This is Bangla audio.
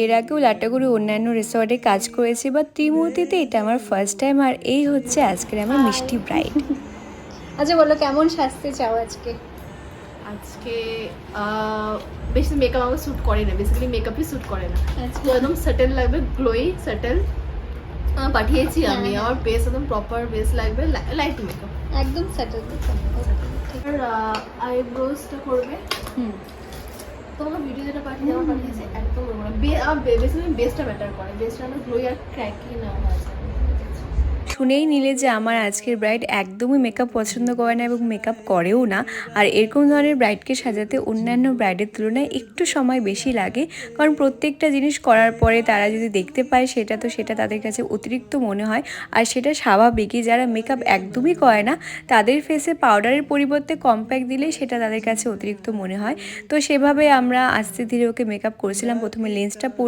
এর আগেও লাটাগুড়ি অন্যান্য রিসর্টে কাজ করেছি, বা ত্রিমূর্তিতে এটা আমার ফার্স্ট টাইম। আর এই হচ্ছে আজকের আমার মিষ্টি ব্রাইড। আচ্ছা বলো, কেমন সাজতে চাও আজকে? আজকে বেশি মেকআপ আমাকে স্যুট করে না, বেসিক্যালি মেকআপই স্যুট করে না। আচ্ছা। তো একদম সেটেল লাগবে, গ্লোই সেটেল পাঠিয়েছি হ্যাঁ, আমি। হ্যাঁ। আমার বেস একদম প্রপার বেস লাগবে, লাইট মেকআপ। একদম সেটেল। আর আইব্রোজটা করবে। হুম। তোমাকে ভিডিও যেটা পাঠিয়েছি একদম বেসিক্যালি বেসটা ম্যাটার করে, বেসটা আমার গ্লোই আর ক্র্যাকি না হয়। শুনেই নিলে যে আমার আজকের ব্রাইড একদমই মেকআপ পছন্দ করে না এবং মেকআপ করেও না। আর এরকম ধরনের ব্রাইডকে সাজাতে অন্যান্য ব্রাইডের তুলনায় একটু সময় বেশি লাগে, কারণ প্রত্যেকটা জিনিস করার পরে তারা যদি দেখতে পায় সেটা তাদের কাছে অতিরিক্ত মনে হয়। আর সেটা স্বাভাবিকই, যারা মেকআপ একদমই করে না তাদের ফেসে পাউডারের পরিবর্তে কম্প্যাক্ট দিলে সেটা তাদের কাছে অতিরিক্ত মনে হয়। তো সেভাবে আমরা আস্তে ধীরে ওকে মেকআপ করেছিলাম। প্রথমে লেন্সটা পরিয়ে